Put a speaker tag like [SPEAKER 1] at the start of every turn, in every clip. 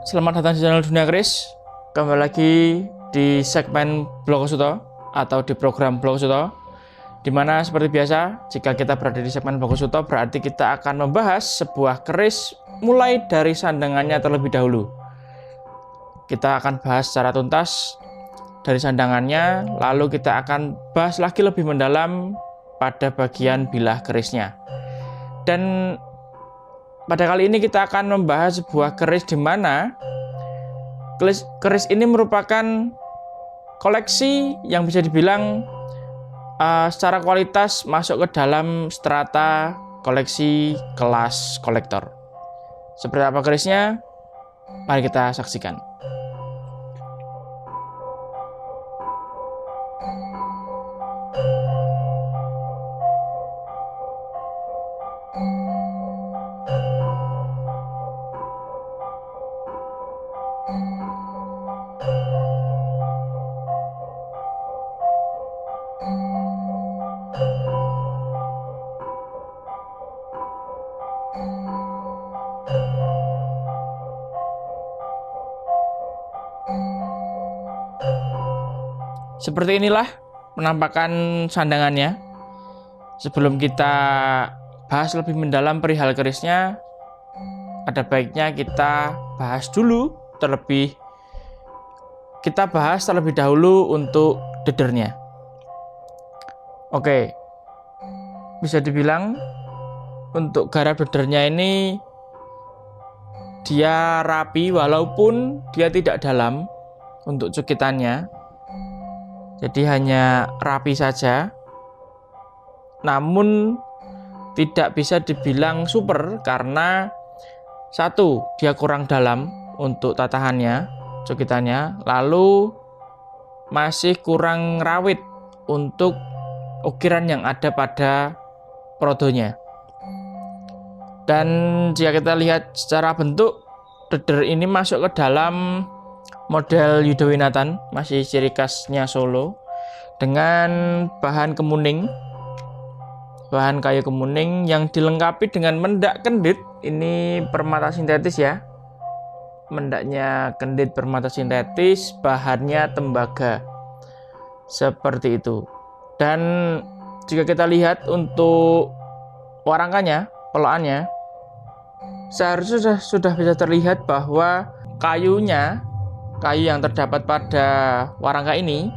[SPEAKER 1] Selamat datang di channel Dunia Keris. Kembali lagi di segmen Blog Suto atau di program Blog Suto, dimana seperti biasa, jika kita berada di segmen Blog Suto, berarti kita akan membahas sebuah keris mulai dari sandangannya terlebih dahulu. Kita akan bahas secara tuntas dari sandangannya, lalu kita akan bahas lagi lebih mendalam pada bagian bilah kerisnya. Dan pada kali ini kita akan membahas sebuah keris di mana keris ini merupakan koleksi yang bisa dibilang secara kualitas masuk ke dalam strata koleksi kelas kolektor. Seperti apa kerisnya? Mari kita saksikan. Seperti inilah penampakan sandangannya. Sebelum kita bahas lebih mendalam perihal kerisnya, ada baiknya kita bahas terlebih dahulu untuk dedernya. Oke, bisa dibilang untuk garap dedernya ini dia rapi walaupun dia tidak dalam untuk cukitannya. Jadi hanya rapi saja, namun tidak bisa dibilang super karena satu, dia kurang dalam untuk tatahannya, cukitannya, lalu masih kurang rawit untuk ukiran yang ada pada prodonya. Dan jika kita lihat secara bentuk, deder ini masuk ke dalam model Yudhowinatan, masih ciri khasnya Solo, dengan bahan kemuning, bahan kayu kemuning yang dilengkapi dengan mendak kendit. Ini permata sintetis ya, mendaknya kendit permata sintetis, bahannya tembaga, seperti itu. Dan jika kita lihat untuk warangkanya, poloannya, seharusnya sudah bisa terlihat bahwa kayu yang terdapat pada warangka ini,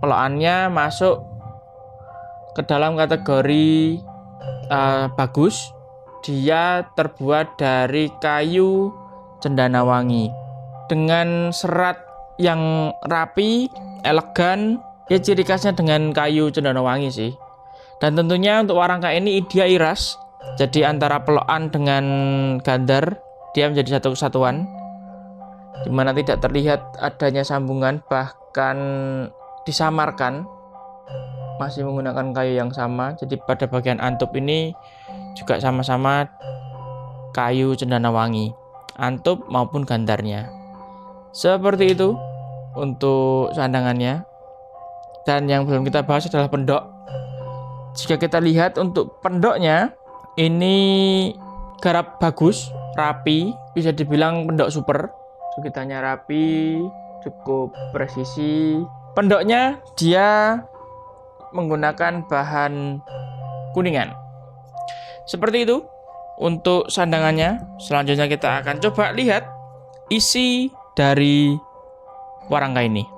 [SPEAKER 1] poloannya masuk ke dalam kategori bagus. Dia terbuat dari kayu cendana wangi dengan serat yang rapi, elegan. Ya, ciri khasnya dengan kayu cendana wangi sih. Dan tentunya untuk warangka ini dia iras, jadi antara poloan dengan gandar dia menjadi satu kesatuan, dimana tidak terlihat adanya sambungan, bahkan disamarkan, masih menggunakan kayu yang sama. Jadi pada bagian antup ini juga sama-sama kayu cendana wangi, antup maupun gandarnya. Seperti itu untuk sandangannya. Dan yang belum kita bahas adalah pendok. Jika kita lihat untuk pendoknya, ini garap bagus, rapi, bisa dibilang pendok super. Cukitannya rapi, cukup presisi. Pendoknya dia menggunakan bahan kuningan. Seperti itu untuk sandangannya. Selanjutnya kita akan coba lihat isi dari warangka ini.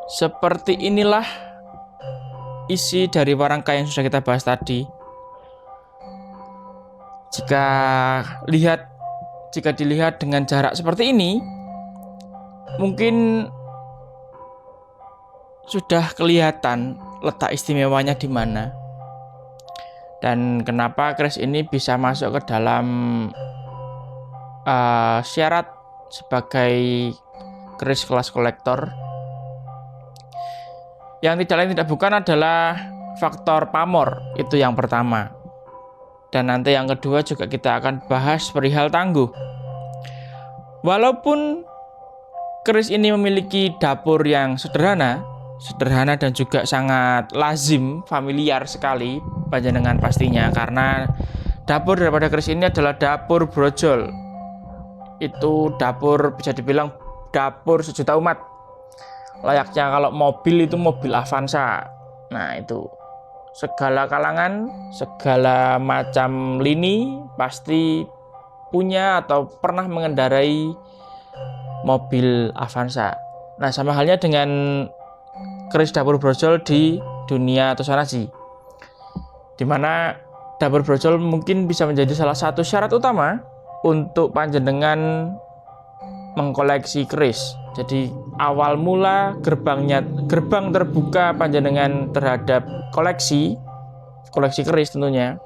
[SPEAKER 1] Seperti inilah isi dari warangka yang sudah kita bahas tadi. Jika dilihat dengan jarak seperti ini, mungkin sudah kelihatan letak istimewanya di mana dan kenapa keris ini bisa masuk ke dalam syarat sebagai keris kelas kolektor. Yang tidak lain tidak bukan adalah faktor pamor, itu yang pertama. Dan nanti yang kedua juga kita akan bahas perihal tangguh. Walaupun keris ini memiliki dapur yang sederhana dan juga sangat lazim, familiar sekali panjenengan pastinya, karena dapur daripada keris ini adalah dapur brojol. Itu dapur, bisa dibilang dapur sejuta umat. Layaknya kalau mobil itu mobil Avanza. Nah, itu segala kalangan, segala macam lini pasti punya atau pernah mengendarai mobil Avanza. Nah, sama halnya dengan keris dapur brojol di dunia Toshanaji, di mana dapur brojol mungkin bisa menjadi salah satu syarat utama untuk panjenengan mengkoleksi keris. Jadi awal mula gerbang terbuka panjenengan terhadap koleksi keris tentunya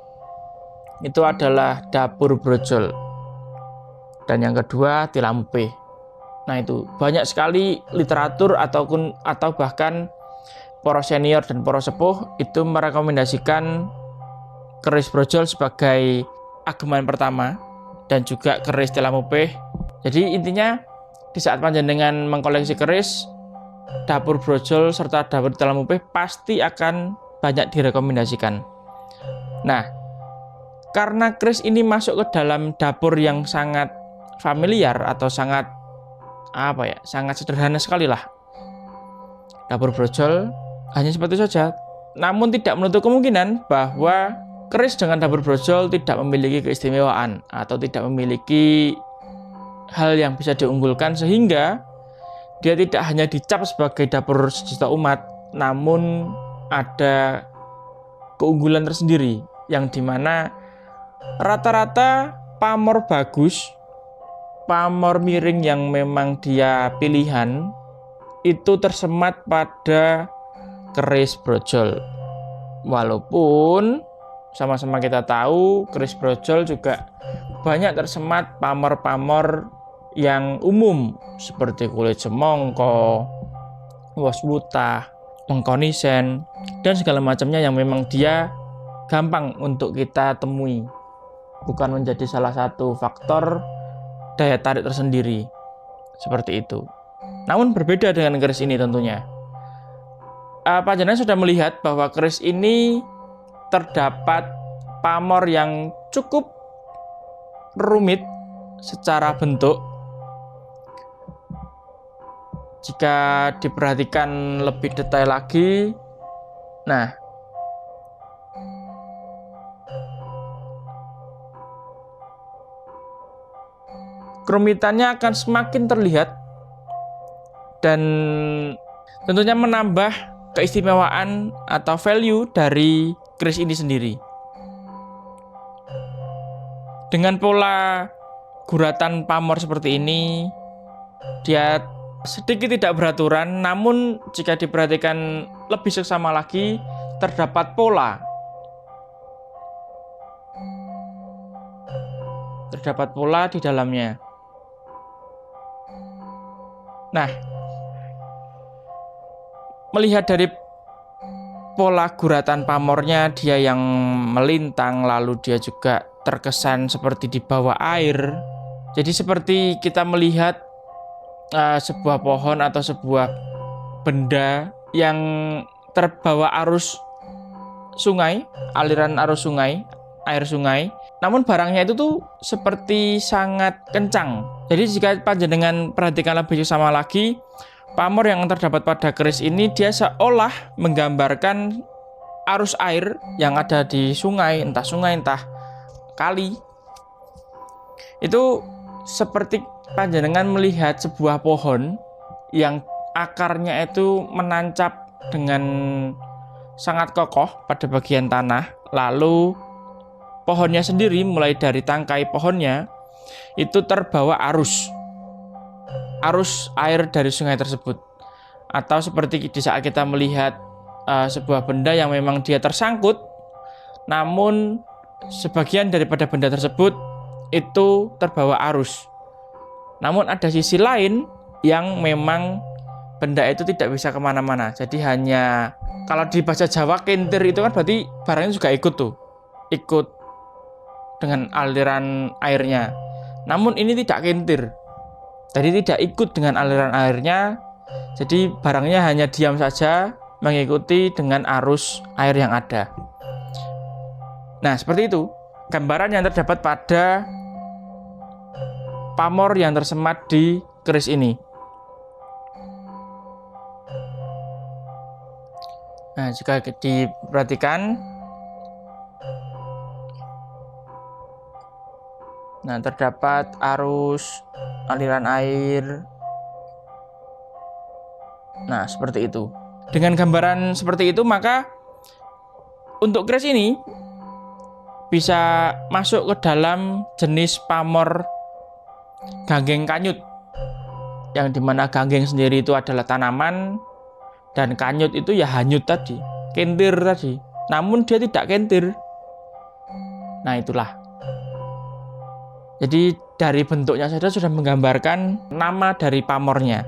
[SPEAKER 1] itu adalah dapur brojol. Dan yang kedua tilam P. Nah, itu banyak sekali literatur atau bahkan para senior dan para sepuh itu merekomendasikan keris brojol sebagai ageman pertama dan juga keris tilam P. Jadi intinya di saat panjenengan mengkoleksi keris, dapur brojol serta dapur tilam P pasti akan banyak direkomendasikan. Nah, karena keris ini masuk ke dalam dapur yang sangat familiar atau sangat sederhana sekali lah. Dapur brojol hanya seperti saja. Namun tidak menutup kemungkinan bahwa keris dengan dapur brojol tidak memiliki keistimewaan atau tidak memiliki hal yang bisa diunggulkan, sehingga dia tidak hanya dicap sebagai dapur sejuta umat, namun ada keunggulan tersendiri yang dimana rata-rata pamor bagus, pamor miring yang memang dia pilihan itu tersemat pada keris brojol. Walaupun sama-sama kita tahu keris brojol juga banyak tersemat pamor-pamor yang umum seperti kulit semongko, waswutah, mengkonisen, dan segala macamnya yang memang dia gampang untuk kita temui, bukan menjadi salah satu faktor daya tarik tersendiri seperti itu. Namun berbeda dengan keris ini tentunya. Panjenengan sudah melihat bahwa keris ini terdapat pamor yang cukup rumit secara bentuk. Jika diperhatikan lebih detail lagi, nah, kerumitannya akan semakin terlihat dan tentunya menambah keistimewaan atau value dari keris ini sendiri. Dengan pola guratan pamor seperti ini, dia sedikit tidak beraturan, namun jika diperhatikan lebih seksama lagi, terdapat pola. Terdapat pola di dalamnya. Nah, melihat dari pola guratan pamornya, dia yang melintang, lalu dia juga terkesan seperti di bawah air. Jadi seperti kita melihat sebuah pohon atau sebuah benda yang terbawa arus sungai, aliran arus sungai, air sungai. Namun barangnya itu tuh seperti sangat kencang. Jadi jika panjenengan perhatikan lebih sama lagi, pamor yang terdapat pada keris ini dia seolah menggambarkan arus air yang ada di sungai entah kali. Itu seperti panjenengan melihat sebuah pohon yang akarnya itu menancap dengan sangat kokoh pada bagian tanah. Lalu pohonnya sendiri mulai dari tangkai pohonnya itu terbawa arus air dari sungai tersebut. Atau seperti di saat kita melihat sebuah benda yang memang dia tersangkut, namun sebagian daripada benda tersebut itu terbawa arus. Namun ada sisi lain yang memang benda itu tidak bisa kemana-mana. Jadi hanya, kalau di bahasa Jawa kentir itu kan berarti barangnya juga ikut dengan aliran airnya. Namun ini tidak kentir, jadi tidak ikut dengan aliran airnya. Jadi barangnya hanya diam saja mengikuti dengan arus air yang ada. Nah, seperti itu gambaran yang terdapat pada pamor yang tersemat di keris ini. Nah, jika diperhatikan, nah terdapat arus aliran air. Nah, seperti itu. Dengan gambaran seperti itu, maka untuk keris ini bisa masuk ke dalam jenis pamor ganggeng kanyut, yang dimana ganggeng sendiri itu adalah tanaman dan kanyut itu ya hanyut tadi, kentir tadi, namun dia tidak kentir. Nah, itulah. Jadi dari bentuknya saja sudah menggambarkan nama dari pamornya.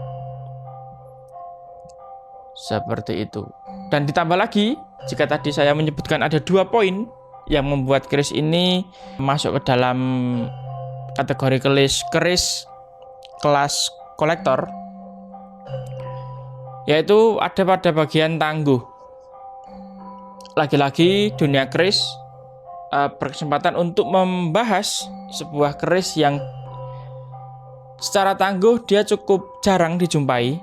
[SPEAKER 1] Seperti itu. Dan ditambah lagi, jika tadi saya menyebutkan ada 2 poin yang membuat keris ini masuk ke dalam kategori keris kelas kolektor, yaitu ada pada bagian tangguh. Lagi-lagi dunia keris berkesempatan untuk membahas sebuah keris yang secara tangguh dia cukup jarang dijumpai.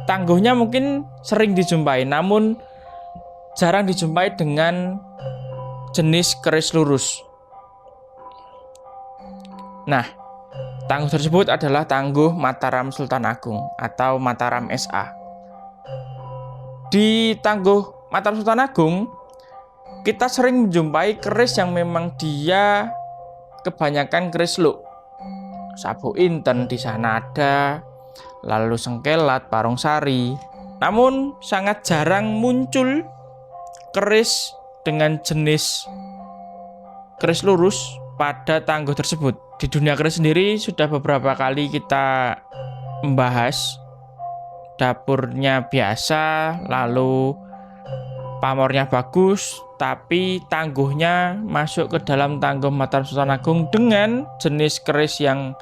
[SPEAKER 1] Tangguhnya mungkin sering dijumpai, namun jarang dijumpai dengan jenis keris lurus. Nah, tangguh tersebut adalah tangguh Mataram Sultan Agung atau Mataram SA. Di tangguh Mataram Sultan Agung, kita sering menjumpai keris yang memang dia kebanyakan keris luk. Sabu Inten di sana ada, lalu Sengkelat, Parung Sari. Namun sangat jarang muncul keris dengan jenis keris lurus pada tangguh tersebut. Di dunia keris sendiri sudah beberapa kali kita membahas dapurnya biasa, lalu pamornya bagus, tapi tangguhnya masuk ke dalam tangguh Mataram Sultan Agung dengan jenis keris yang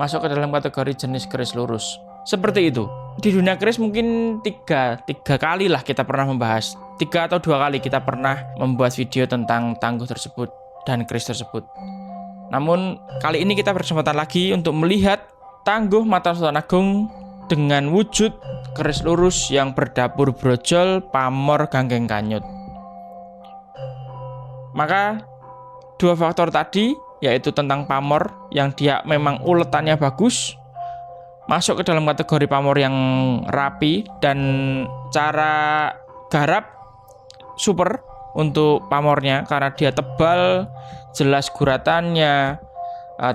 [SPEAKER 1] masuk ke dalam kategori jenis keris lurus. Seperti itu. Di dunia keris mungkin tiga kali lah kita pernah membahas. 3 atau 2 kali kita pernah membuat video tentang tangguh tersebut dan keris tersebut. Namun kali ini kita berkesempatan lagi untuk melihat tangguh Mataram Sultan Agung dengan wujud keris lurus yang berdapur brojol pamor ganggeng kanyut. Maka 2 faktor tadi, yaitu tentang pamor yang dia memang uletannya bagus, masuk ke dalam kategori pamor yang rapi dan cara garap super untuk pamornya karena dia tebal, jelas guratannya,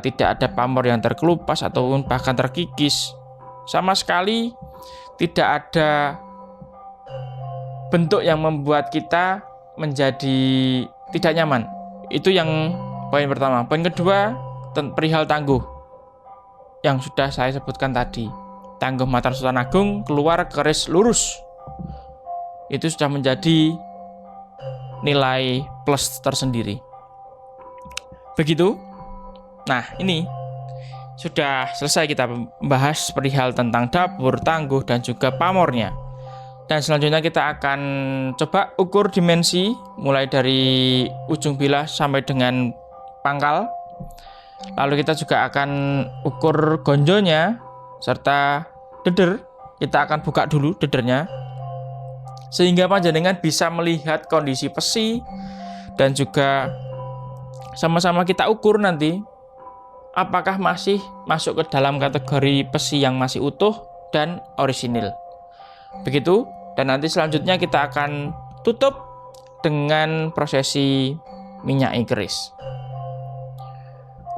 [SPEAKER 1] tidak ada pamor yang terkelupas ataupun bahkan terkikis. Sama sekali tidak ada bentuk yang membuat kita menjadi tidak nyaman. Itu yang poin pertama. Poin kedua, perihal tangguh yang sudah saya sebutkan tadi. Tangguh Mataram Sultan Agung keluar keris lurus. Itu sudah menjadi nilai plus tersendiri. Begitu. Nah, ini sudah selesai kita membahas perihal tentang dapur, tangguh, dan juga pamornya. Dan selanjutnya kita akan coba ukur dimensi mulai dari ujung bilah sampai dengan pangkal. Lalu kita juga akan ukur gonjonya serta deder. Kita akan buka dulu dedernya sehingga panjenengan bisa melihat kondisi besi dan juga sama-sama kita ukur nanti apakah masih masuk ke dalam kategori besi yang masih utuh dan orisinil. Begitu, dan nanti selanjutnya kita akan tutup dengan prosesi minyaki keris.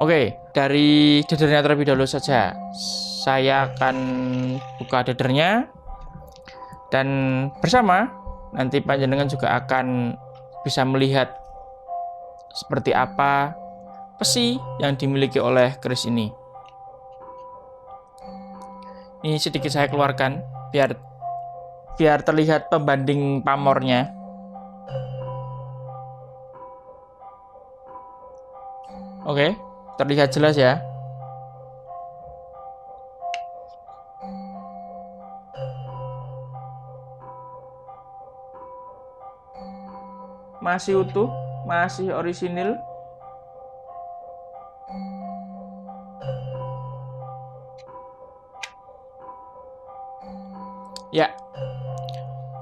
[SPEAKER 1] Oke, dari dadernya terlebih dahulu saja. Saya akan buka dadernya, dan bersama nanti panjenengan juga akan bisa melihat seperti apa besi yang dimiliki oleh keris ini. Ini sedikit saya keluarkan biar terlihat pembanding pamornya. Oke, terlihat jelas ya. Masih utuh, masih orisinil. Ya,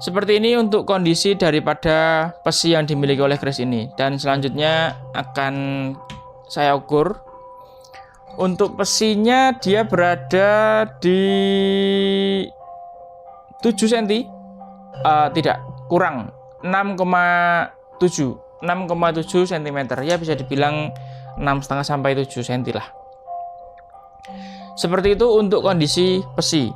[SPEAKER 1] seperti ini untuk kondisi daripada besi yang dimiliki oleh keris ini. Dan selanjutnya akan saya ukur. Untuk besinya dia berada di 7 cm. Tidak, kurang 6,7 cm. Ya bisa dibilang 6,5 sampai 7 cm lah. Seperti itu untuk kondisi besi.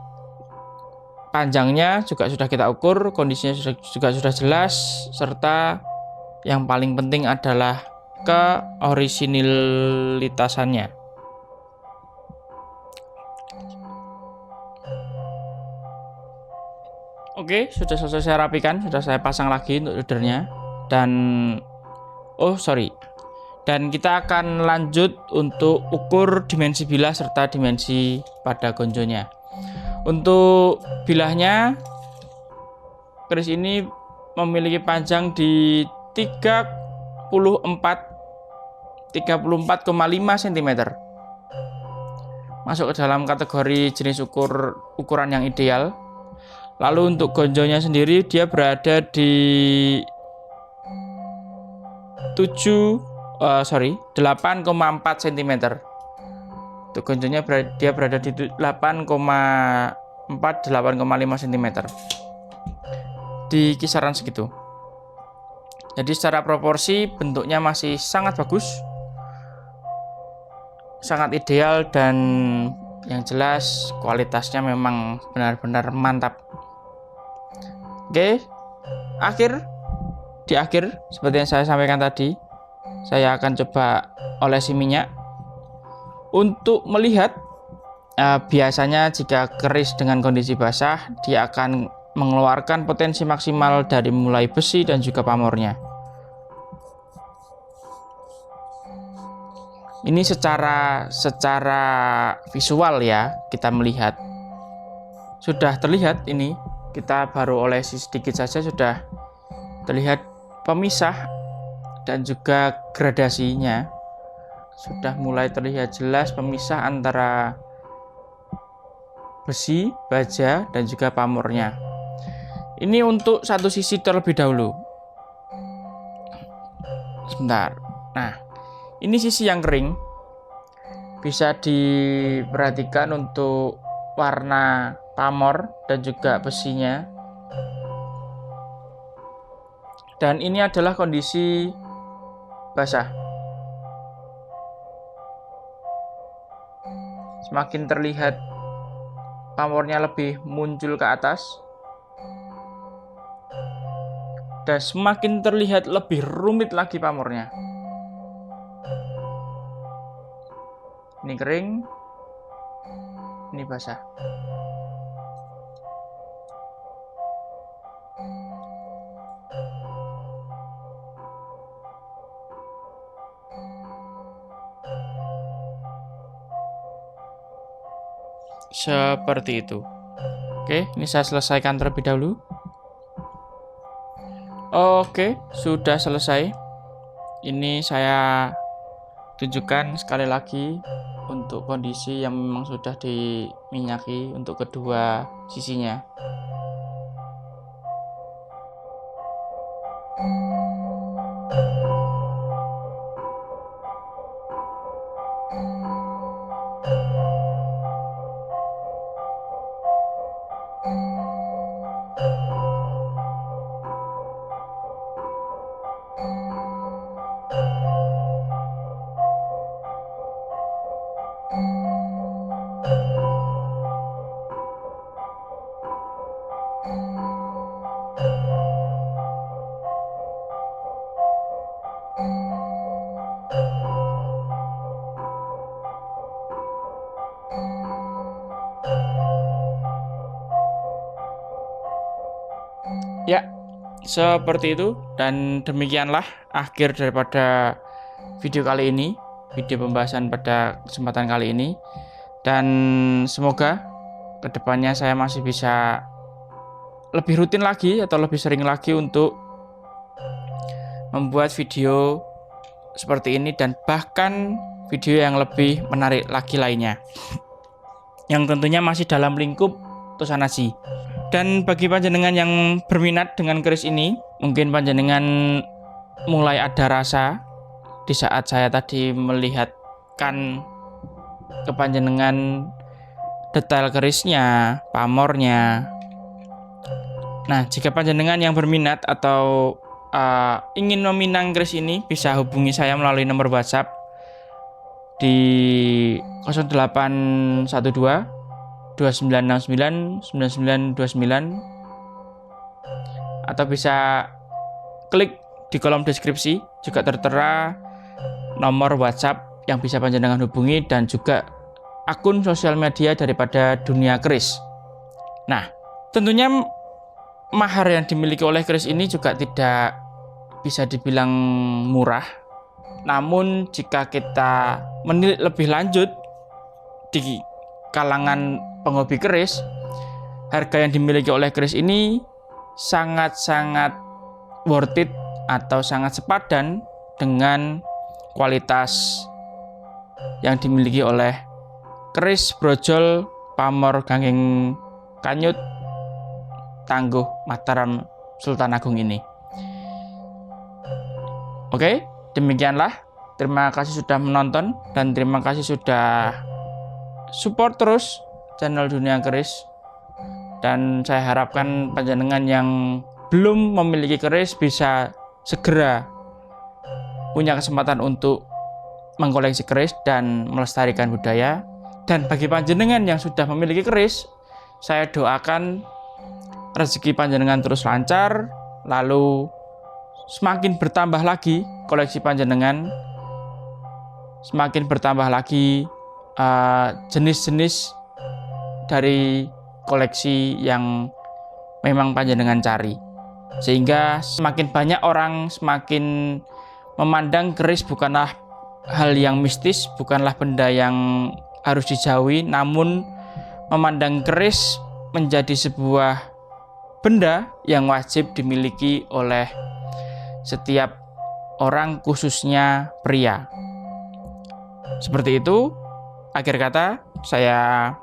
[SPEAKER 1] Panjangnya juga sudah kita ukur, kondisinya juga sudah jelas, serta yang paling penting adalah keorisinilitasannya. Oke, sudah selesai saya rapikan, sudah saya pasang lagi untuk dadernya. Dan kita akan lanjut untuk ukur dimensi bilah serta dimensi pada gonjonya. Untuk bilahnya, keris ini memiliki panjang di 34,5 cm. Masuk ke dalam kategori jenis ukuran yang ideal. Lalu untuk gonjonya sendiri dia berada di 8,4 cm. Untuk gonjonya dia berada di 8,5 cm. Di kisaran segitu. Jadi secara proporsi bentuknya masih sangat bagus, sangat ideal, dan yang jelas kualitasnya memang benar-benar mantap. Oke, di akhir seperti yang saya sampaikan tadi, saya akan coba olesi minyak untuk melihat. Biasanya jika keris dengan kondisi basah, dia akan mengeluarkan potensi maksimal dari mulai besi dan juga pamornya. Ini secara visual ya, kita melihat sudah terlihat. Ini kita baru olesi sedikit saja sudah terlihat pemisah dan juga gradasinya sudah mulai terlihat jelas pemisah antara besi, baja, dan juga pamornya. Ini untuk satu sisi terlebih dahulu. Sebentar. Nah, ini sisi yang kering. Bisa diperhatikan untuk warna pamor dan juga besinya. Dan ini adalah kondisi basah. Semakin terlihat pamornya lebih muncul ke atas, dan semakin terlihat lebih rumit lagi pamornya. Ini kering, ini basah. Seperti itu. Oke, ini saya selesaikan terlebih dahulu. Oke, sudah selesai. Ini saya tunjukkan sekali lagi untuk kondisi yang memang sudah diminyaki untuk kedua sisinya. Ya, seperti itu, dan demikianlah akhir daripada video kali ini, video pembahasan pada kesempatan kali ini. Dan semoga kedepannya saya masih bisa lebih rutin lagi atau lebih sering lagi untuk membuat video seperti ini, dan bahkan video yang lebih menarik lagi lainnya, yang tentunya masih dalam lingkup Tosanashi. Dan bagi panjenengan yang berminat dengan keris ini, mungkin panjenengan mulai ada rasa di saat saya tadi melihatkan ke panjenengan detail kerisnya, pamornya. Nah, jika panjenengan yang berminat atau ingin meminang keris ini, bisa hubungi saya melalui nomor WhatsApp di 0812 2969 9929, atau bisa klik di kolom deskripsi, juga tertera nomor WhatsApp yang bisa panjenengan hubungi dan juga akun sosial media daripada dunia keris. Nah, tentunya mahar yang dimiliki oleh keris ini juga tidak bisa dibilang murah. Namun jika kita menilik lebih lanjut di kalangan penghobi keris, harga yang dimiliki oleh keris ini sangat-sangat worth it atau sangat sepadan dengan kualitas yang dimiliki oleh keris brojol pamor Ganggeng Kanyut Tangguh Mataram Sultan Agung ini. Oke, demikianlah. Terima kasih sudah menonton dan terima kasih sudah support terus channel Dunia Keris. Dan saya harapkan panjenengan yang belum memiliki keris bisa segera punya kesempatan untuk mengkoleksi keris dan melestarikan budaya. Dan bagi panjenengan yang sudah memiliki keris, saya doakan rezeki panjenengan terus lancar, lalu semakin bertambah lagi koleksi panjenengan, semakin bertambah lagi jenis-jenis dari koleksi yang memang panjenengan cari, sehingga semakin banyak orang semakin memandang keris bukanlah hal yang mistis, bukanlah benda yang harus dijauhi, namun memandang keris menjadi sebuah benda yang wajib dimiliki oleh setiap orang, khususnya pria. Seperti itu. Akhir kata, saya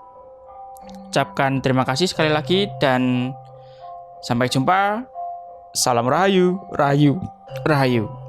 [SPEAKER 1] ucapkan terima kasih sekali lagi dan sampai jumpa. Salam Rahayu, Rahayu, Rahayu.